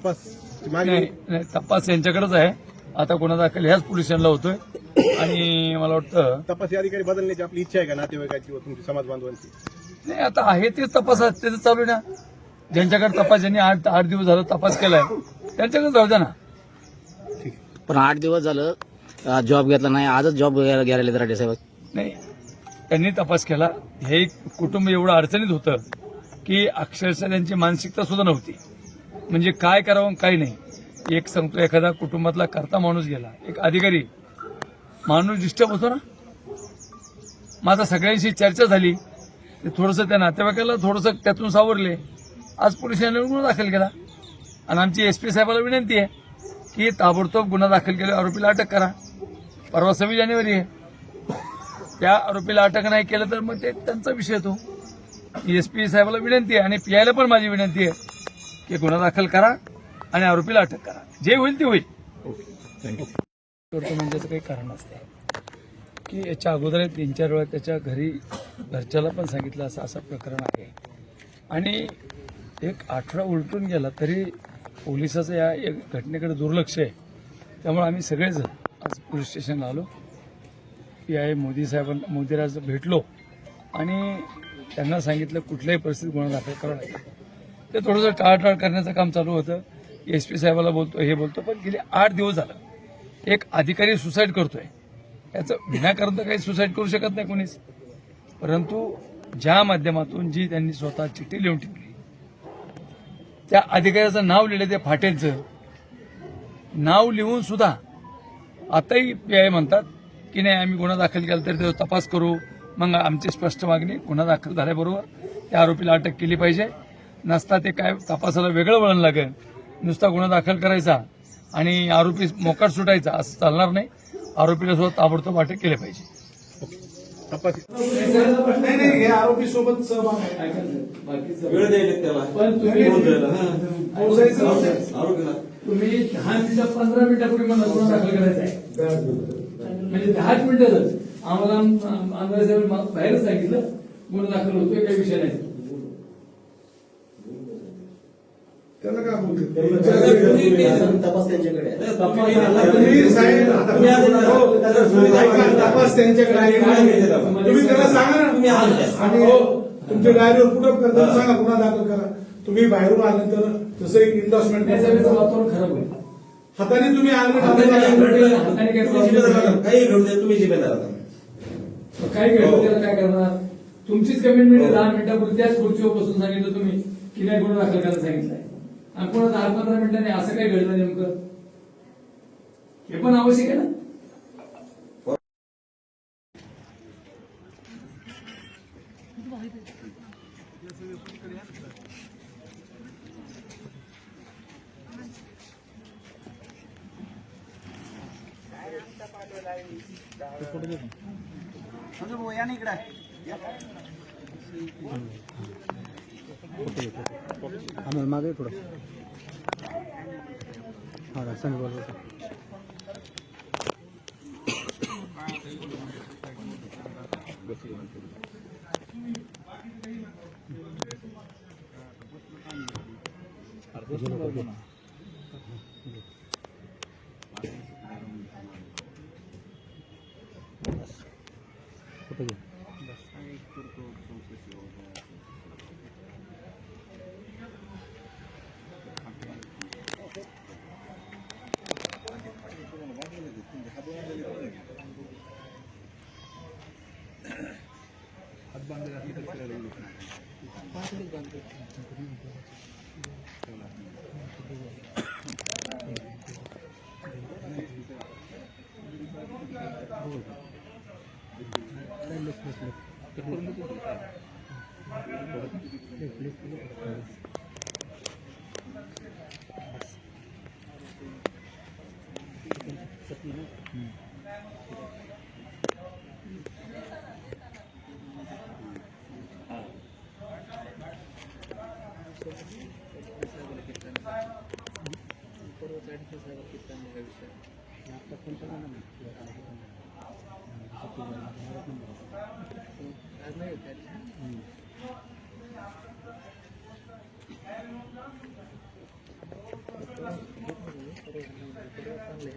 तपास नाही, तपास यांच्याकडेच आहे. आता गुन्हा दाखल ह्याच पोलीस स्टेशनला होतोय आणि मला वाटतं तपास अधिकारी बदलण्याची आपली इच्छा आहे का नातेवाईकांची व तुमची समाज बांधवांची? नाही, आता आहे तेच तपास त्याचं चालू आहे ना. ज्यांच्याकडे तपास ज्यांनी आठ दिवस झालं तपास केलाय त्यांच्याकडे जाऊ द्या ना. पण 8 दिवस झालं जॉब घेतला नाही, आजच जॉब घ्यायला राठे साहेब. नाही, त्यांनी तपास केला. हे कुटुंब एवढं अडचणीत होतं की अक्षरशः त्यांची मानसिकता सुद्धा नव्हती. म्हणजे काय करावं काय नाही. एक सांगतो, एखादा कुटुंबातला करता माणूस गेला, एक अधिकारी माणूस डिस्टर्ब होतो ना. मग आता सगळ्यांशी चर्चा झाली, थोडंसं त्या नातेवाईकाला थोडंसं त्यातून सावरले. आज पोलिसांनी गुन्हा दाखल केला आणि आमची एसपी साहेबाला विनंती आहे की ताबडतोब गुन्हा दाखल केला, आरोपीला अटक करा. परवा 26 जानेवारी आहे. त्या आरोपीला अटक नाही केलं तर मग ते त्यांचा विषय येतो. एसपी साहेबाला विनंती आहे आणि पीआयला पण माझी विनंती आहे की गुन्हा दाखल करा आणि आरोपीला अटक करा. जे होईल ते होईल. करतो म्हणजे काही कारण असते की याच्या अगोदर 3-4 वेळा त्याच्या घरच्याला पण सांगितलं असं प्रकरण आहे आणि एक आठवडा उलटून गेला तरी पोलिसाचं या घटनेकडे दुर्लक्ष आहे. त्यामुळे आम्ही सगळेच आज पोलीस स्टेशनला आलो. पीआय मोदीराज भेटलो आणि त्यांना सांगितलं कुठल्याही परिस्थितीत गुन्हा दाखल करावा लागेल. ते थोडंसं टाळाटाळ करण्याचं काम चालू होतं. एसपी साहेबाला बोलतो, हे बोलतो, पण गेले 8 दिवस झालं एक अधिकारी सुसाईड करतोय. याचं विनाकारण तर काही सुसाईड करू शकत नाही कोणीच. परंतु ज्या माध्यमातून जी त्यांनी स्वतः चिठ्ठी लिहून ठेवली, त्या अधिकाऱ्याचं नाव लिहिलं, त्या फाटेंचं नाव लिहून सुद्धा आताही पीआय म्हणतात की नाही आम्ही गुन्हा दाखल केला तरी तो तपास करू. मग आमची स्पष्ट मागणी, गुन्हा दाखल झाल्याबरोबर त्या आरोपीला अटक केली पाहिजे. नसता ते काय तपासाला वेगळं वळण लागेल. नुसता गुन्हा दाखल करायचा आणि आरोपी मोकाट सुटायचा असं चालणार नाही. आरोपीला सुद्धा ताबडतोब अटक केली पाहिजे. तपास नाही हे आरोपी सोबत सहभाग आहे. वेळ द्यायला त्याला पण तुम्ही 10 मिनिटं 15 मिनिटापूर्वी मला गुन्हा दाखल करायचा आहे. म्हणजे 10 मिनिटं झालं आम्हाला आंध्र साहेब बाहेरच सांगितलं गुन्हा दाखल होतोय, काही विषय नाही. त्याला काय बोलतो तपास त्यांच्याकडे आहे. तुम्ही साहेब तपास त्यांच्याकडे आहे. तुम्ही त्याला सांगा ना, तुम्ही आले आणि तुमच्या डायरीवर कुठं करता सांगा गुन्हा दाखल करा. तुम्ही बाहेरून आल्यानंतर जसं एक इन्व्हेस्टमेंट वातावरण खराब होईल. हाताने तुम्ही आले काही घडू द्या, तुम्ही जिम्मेदार आहात. काय घडलं त्याला काय करणार. तुमचीच कमिटमेंट आहे. 10 मिनिटापूर्वी त्याच खुर्चीवर बसून सांगितलं तुम्ही की नाही गुन्हा दाखल करायला सांगितलंय आणि पुन्हा 10-15 मिनिटांनी असं काय घडलं नेमकं, हे पण आवश्यक आहे ना. मागे थोडं हा सांग बोल. चांगले